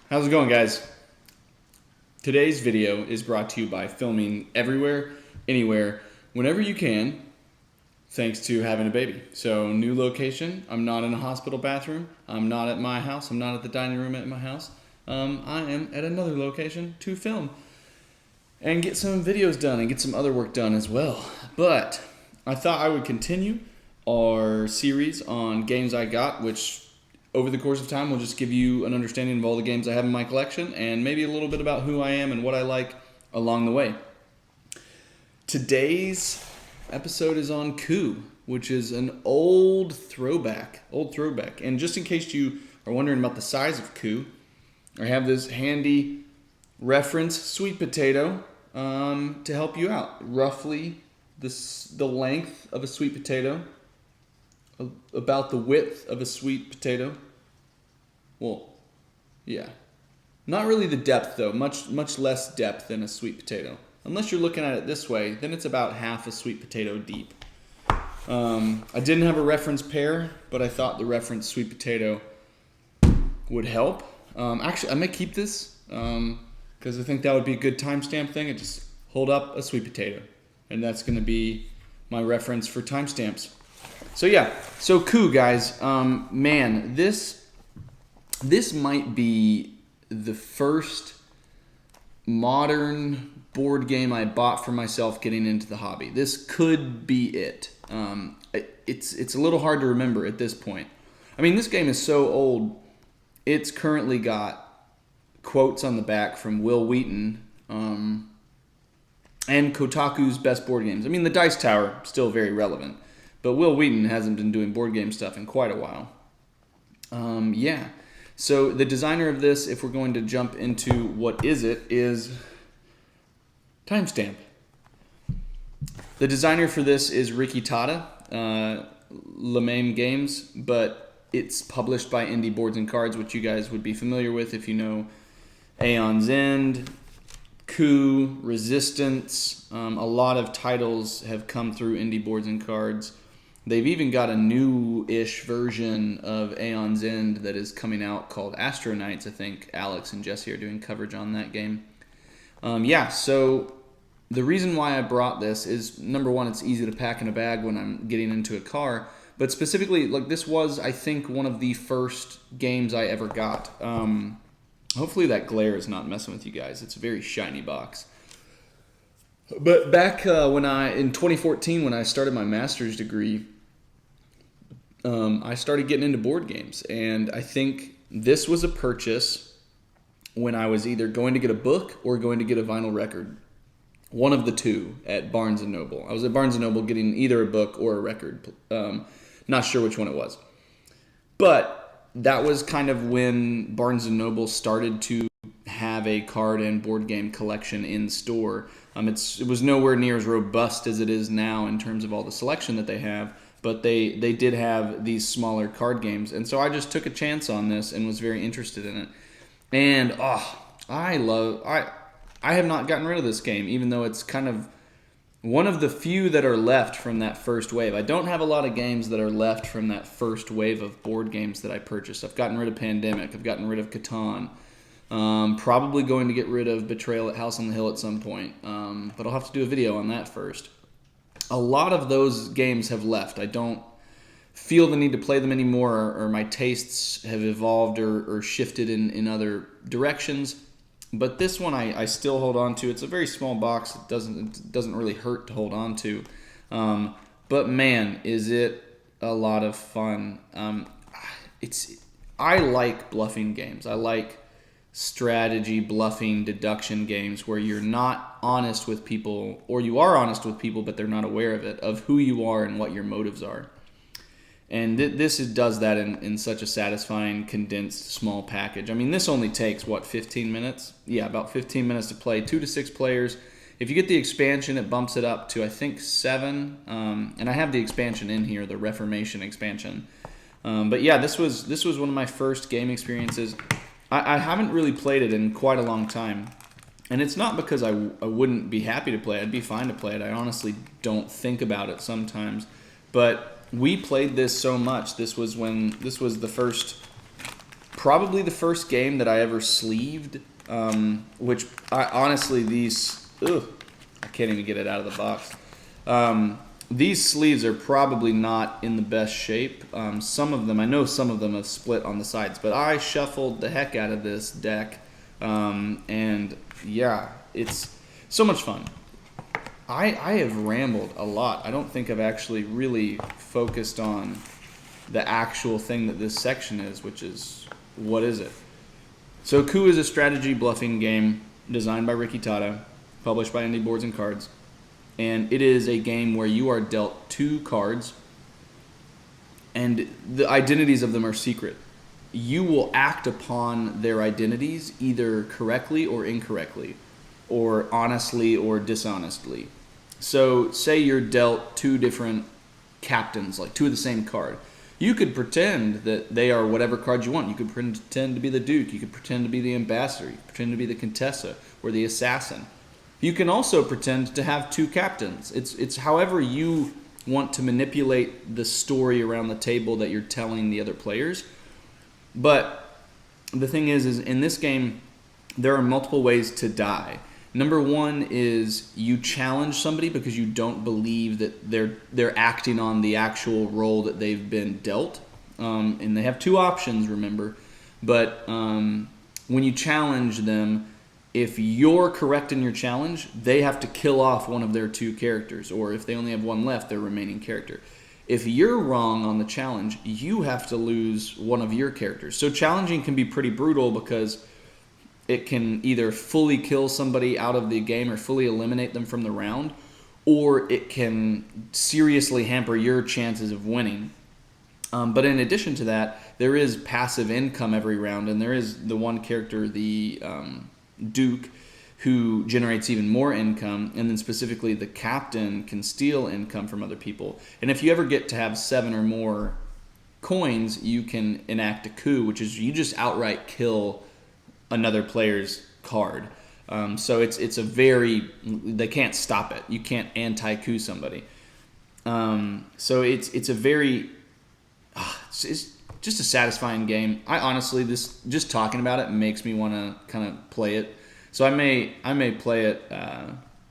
How's it going, guys? Today's video is brought to you by filming everywhere, anywhere, whenever you can, thanks to having a baby. So, new location. I'm not in a hospital bathroom. I'm not at my house. I'm not at the dining room at my house. I am at another location to film and get some videos done and get some other work done as well. But I thought I would continue our series on games I got, which over the course of time will just give you an understanding of all the games I have in my collection and maybe a little bit about who I am and what I like along the way. Today's episode is on Coup, which is an old throwback. And just in case you are wondering about the size of Coup, I have this handy reference sweet potato to help you out. Roughly the length of a sweet potato, about the width of a sweet potato. Well, yeah. Not really the depth, though. Much less depth than a sweet potato. Unless you're looking at it this way, then it's about half a sweet potato deep. I didn't have a reference pair, but I thought the reference sweet potato would help. Actually, I may keep this because I think that would be a good timestamp thing. I just hold up a sweet potato, and that's going to be my reference for timestamps. So yeah, so Coup, guys. Man, this might be the first modern board game I bought for myself getting into the hobby. This could be it. It's a little hard to remember at this point. I mean, this game is so old. It's currently got quotes on the back from Will Wheaton and Kotaku's best board games. I mean, the Dice Tower still very relevant, but Will Wheaton hasn't been doing board game stuff in quite a while. Yeah. So the designer of this, if we're going to jump into what is it, is timestamp. The designer for this is Rikki Tahta, Lemame Games, but it's published by Indie Boards and Cards, which you guys would be familiar with if you know Aeon's End, Coup, Resistance. A lot of titles have come through Indie Boards and Cards. They've even got a new-ish version of Aeon's End that is coming out called Astro Knights. I think Alex and Jesse are doing coverage on that game. So the reason why I brought this is, number one, it's easy to pack in a bag when I'm getting into a car. But specifically, like, this was, I think, one of the first games I ever got. Hopefully that glare is not messing with you guys. It's a very shiny box. But back in 2014, when I started my master's degree, I started getting into board games, and I think this was a purchase when I was either going to get a book or going to get a vinyl record. One of the two at Barnes & Noble. I was at Barnes & Noble getting either a book or a record. Not sure which one it was. But that was kind of when Barnes & Noble started to have a card and board game collection in store. It was nowhere near as robust as it is now in terms of all the selection that they have, but they did have these smaller card games. And so I just took a chance on this and was very interested in it. And I have not gotten rid of this game, even though it's kind of one of the few that are left from that first wave. I don't have a lot of games that are left from that first wave of board games that I purchased. I've gotten rid of Pandemic. I've gotten rid of Catan. Probably going to get rid of Betrayal at House on the Hill at some point, but I'll have to do a video on that first. A lot of those games have left. I don't feel the need to play them anymore, or my tastes have evolved or shifted in other directions. But this one I still hold on to. It's a very small box. It doesn't really hurt to hold on to. But man, is it a lot of fun. I like bluffing games. I like strategy, bluffing, deduction games where you're not honest with people, or you are honest with people but they're not aware of it, of who you are and what your motives are. And this does that in such a satisfying, condensed, small package. I mean, this only takes, 15 minutes? Yeah, about 15 minutes to play, 2 to 6 players. If you get the expansion, it bumps it up to, I think, 7. And I have the expansion in here, the Reformation expansion. But yeah, this was one of my first game experiences. I haven't really played it in quite a long time. And it's not because I wouldn't be happy to play it. I'd be fine to play it. I honestly don't think about it sometimes. But we played this so much. This was the first probably the first game that I ever sleeved, which honestly, I can't even get it out of the box. These sleeves are probably not in the best shape. Some of them have split on the sides, but I shuffled the heck out of this deck. And yeah, it's so much fun. I have rambled a lot. I don't think I've actually really focused on the actual thing that this section is, which is, what is it? So Coup is a strategy bluffing game designed by Rikki, published by Indie Boards and Cards. And it is a game where you are dealt 2 cards, and the identities of them are secret. You will act upon their identities either correctly or incorrectly, or honestly or dishonestly. So say you're dealt 2 different captains, like 2 of the same card. You could pretend that they are whatever card you want. You could pretend to be the Duke. You could pretend to be the Ambassador. You could pretend to be the Contessa or the Assassin. You can also pretend to have 2 captains. It's however you want to manipulate the story around the table that you're telling the other players. But the thing is in this game, there are multiple ways to die. Number 1 is you challenge somebody because you don't believe that they're acting on the actual role that they've been dealt. And they have 2 options, remember. But when you challenge them, if you're correct in your challenge, they have to kill off one of their 2 characters. Or if they only have 1 left, their remaining character. If you're wrong on the challenge, you have to lose one of your characters. So challenging can be pretty brutal because it can either fully kill somebody out of the game or fully eliminate them from the round, or it can seriously hamper your chances of winning. But in addition to that, there is passive income every round, and there is the one character, the Duke, who generates even more income, and then specifically the captain can steal income from other people. And if you ever get to have 7 or more coins, you can enact a coup, which is you just outright kill another player's card. So it's a very, they can't stop it. You can't anti-coup somebody. So it's a very, it's just a satisfying game. I honestly, just talking about it makes me want to kind of play it. So I may play it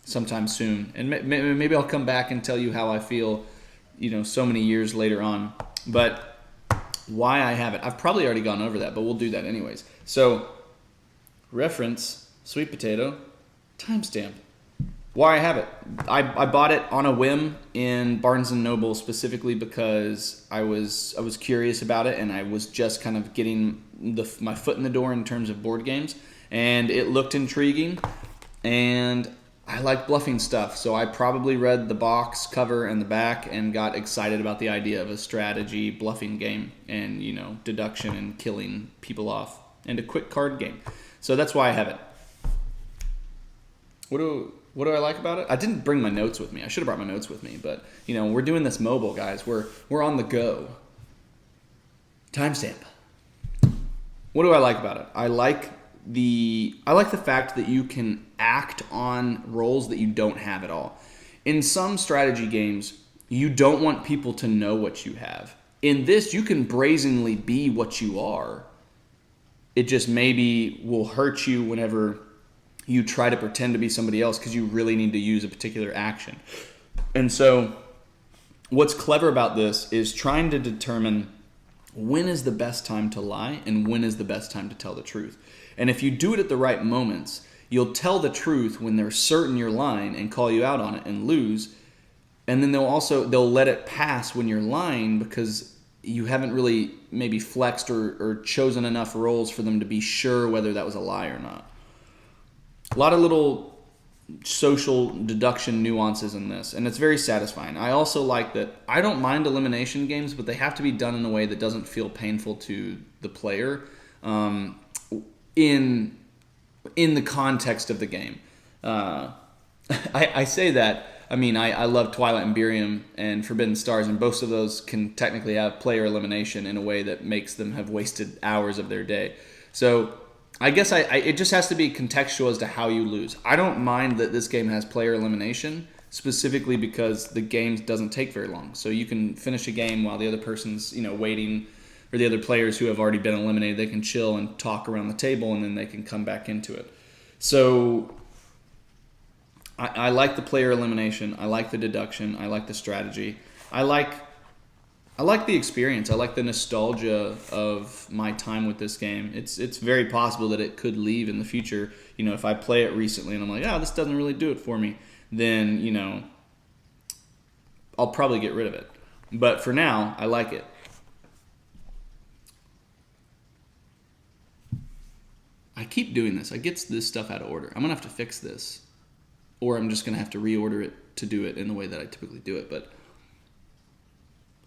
sometime soon, and maybe I'll come back and tell you how I feel, so many years later on. But why I have it, I've probably already gone over that, but we'll do that anyways. So reference, sweet potato, timestamp. Why I have it. I bought it on a whim in Barnes & Noble specifically because I was curious about it, and I was just kind of getting my foot in the door in terms of board games, and it looked intriguing, and I like bluffing stuff, so I probably read the box cover and the back and got excited about the idea of a strategy bluffing game and, deduction and killing people off, and a quick card game. So that's why I have it. What do I like about it? I didn't bring my notes with me. I should have brought my notes with me, but we're doing this mobile, guys. We're on the go. Timestamp. What do I like about it? I like the fact that you can act on roles that you don't have at all. In some strategy games, you don't want people to know what you have. In this, you can brazenly be what you are. It just maybe will hurt you whenever you try to pretend to be somebody else because you really need to use a particular action. And so what's clever about this is trying to determine when is the best time to lie and when is the best time to tell the truth. And if you do it at the right moments, you'll tell the truth when they're certain you're lying and call you out on it and lose. And then they'll let it pass when you're lying because you haven't really maybe flexed or chosen enough roles for them to be sure whether that was a lie or not. A lot of little social deduction nuances in this, and it's very satisfying. I also like that I don't mind elimination games, but they have to be done in a way that doesn't feel painful to the player in the context of the game. I say that. I mean, I love Twilight Imperium and Forbidden Stars, and both of those can technically have player elimination in a way that makes them have wasted hours of their day. So I guess it just has to be contextual as to how you lose. I don't mind that this game has player elimination, specifically because the game doesn't take very long. So you can finish a game while the other person's waiting or the other players who have already been eliminated, they can chill and talk around the table, and then they can come back into it. So I like the player elimination. I like the deduction. I like the strategy. I like the experience. I like the nostalgia of my time with this game. It's very possible that it could leave in the future. You know, if I play it recently and I'm like, this doesn't really do it for me, then, you know, I'll probably get rid of it. But for now, I like it. I keep doing this. I get this stuff out of order. I'm going to have to fix this. Or I'm just going to have to reorder it to do it in the way that I typically do it. But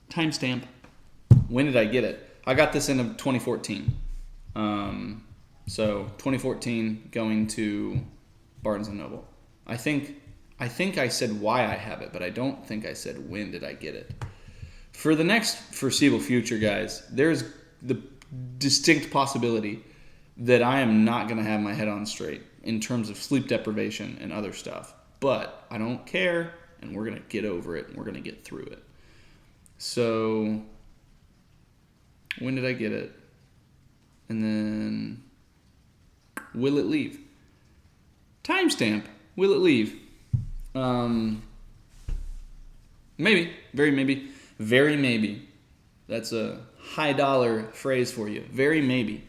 timestamp. When did I get it? I got this in 2014. So 2014, going to Barnes & Noble. I think I said why I have it, but I don't think I said when did I get it. For the next foreseeable future, guys, there's the distinct possibility that I am not going to have my head on straight in terms of sleep deprivation and other stuff. But I don't care, and we're going to get over it, and we're going to get through it. So, when did I get it? And then, will it leave? Timestamp. Will it leave? Maybe. Very maybe. Very maybe. That's a high dollar phrase for you. Very maybe.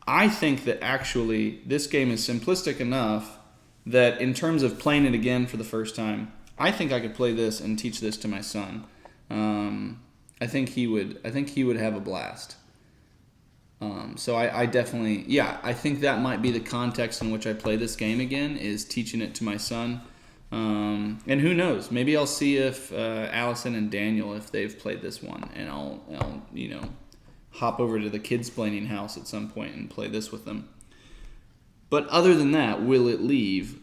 I think that actually this game is simplistic enough that in terms of playing it again for the first time, I think I could play this and teach this to my son. I think he would have a blast. So I definitely, I think that might be the context in which I play this game again, is teaching it to my son. And who knows? Maybe I'll see if Allison and Daniel, if they've played this one, and I'll hop over to the kids' planning house at some point and play this with them. But other than that, will it leave?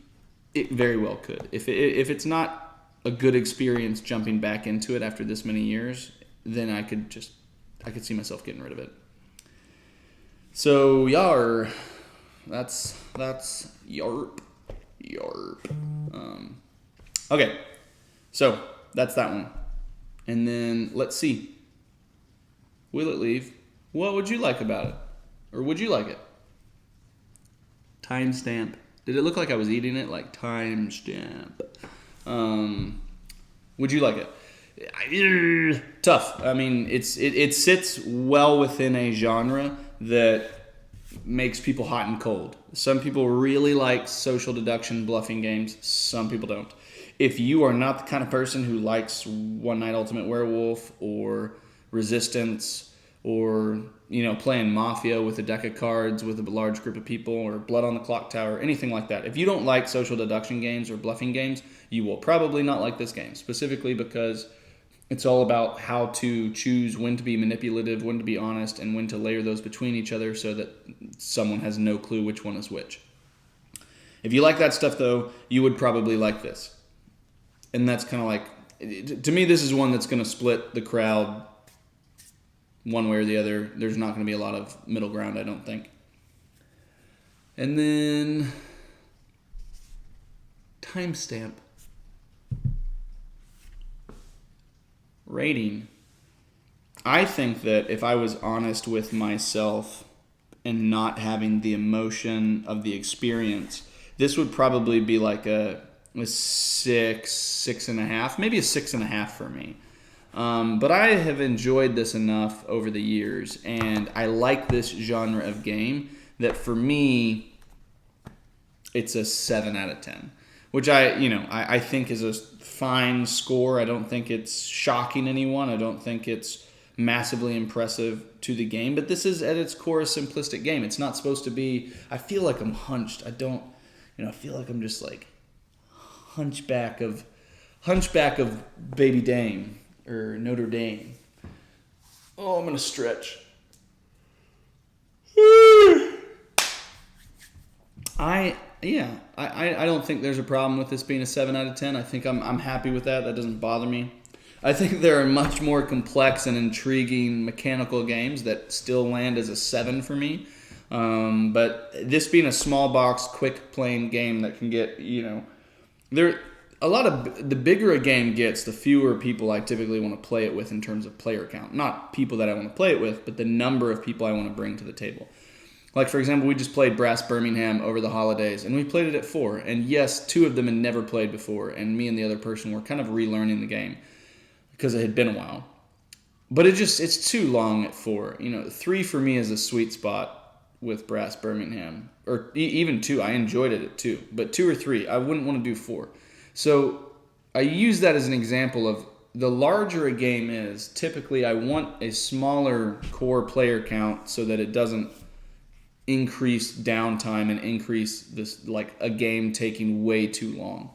It very well could. If it's not a good experience jumping back into it after this many years, then I could see myself getting rid of it. So that's yarp. Okay, so that's that one. And then let's see. Will it leave? What would you like about it? Or would you like it? Timestamp. Did it look like I was eating it? Like timestamp. Would you like it? Tough. I mean, it sits well within a genre that makes people hot and cold. Some people really like social deduction bluffing games. Some people don't. If you are not the kind of person who likes One Night Ultimate Werewolf or Resistance, or playing Mafia with a deck of cards with a large group of people, or Blood on the Clock Tower, anything like that. If you don't like social deduction games or bluffing games, you will probably not like this game, specifically because it's all about how to choose when to be manipulative, when to be honest, and when to layer those between each other so that someone has no clue which one is which. If you like that stuff, though, you would probably like this. And that's kind of like, to me, this is one that's going to split the crowd one way or the other. There's not going to be a lot of middle ground, I don't think. And then timestamp. Rating. I think that if I was honest with myself and not having the emotion of the experience, this would probably be like a 6.5, maybe a 6.5 for me. But I have enjoyed this enough over the years, and I like this genre of game that for me, it's a 7 out of 10, which I think is a fine score. I don't think it's shocking anyone. I don't think it's massively impressive to the game, but this is at its core a simplistic game. It's not supposed to be, I feel like I'm hunched. I feel like I'm just like hunchback of Baby Dame. Or Notre Dame. Oh, I'm going to stretch. I don't think there's a problem with this being a 7 out of 10. I think I'm happy with that. That doesn't bother me. I think there are much more complex and intriguing mechanical games that still land as a 7 for me. But this being a small box, quick playing game that can get, a lot of the bigger a game gets, the fewer people I typically want to play it with in terms of player count. Not people that I want to play it with, but the number of people I want to bring to the table. Like, for example, we just played Brass Birmingham over the holidays, and we played it at 4. And yes, 2 of them had never played before, and me and the other person were kind of relearning the game because it had been a while. But it's too long at 4. 3 for me is a sweet spot with Brass Birmingham. Or even 2. I enjoyed it at 2. But 2 or 3, I wouldn't want to do 4. So I use that as an example of the larger a game is, typically I want a smaller core player count so that it doesn't increase downtime and increase this, like a game taking way too long.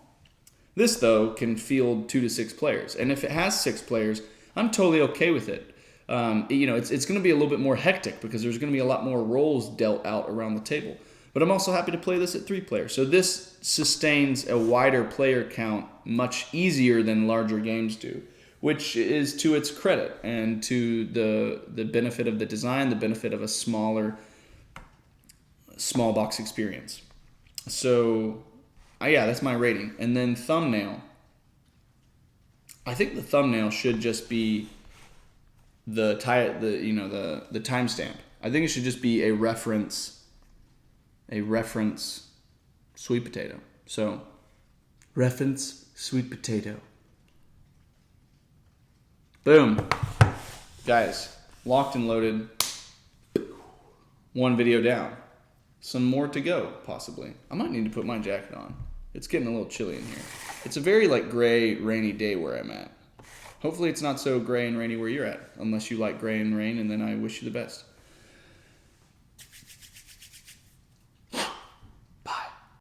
This, though, can field 2 to 6 players. And if it has 6 players, I'm totally okay with it. It's going to be a little bit more hectic because there's going to be a lot more roles dealt out around the table. But I'm also happy to play this at 3 players. So this sustains a wider player count much easier than larger games do, which is to its credit and to the benefit of the design, the benefit of a small box experience. So, that's my rating. And then thumbnail. I think the thumbnail should just be the timestamp. I think it should just be a reference sweet potato. So, reference sweet potato. Boom. Guys, locked and loaded. 1 video down. Some more to go, possibly. I might need to put my jacket on. It's getting a little chilly in here. It's a very gray, rainy day where I'm at. Hopefully it's not so gray and rainy where you're at, unless you like gray and rain, and then I wish you the best.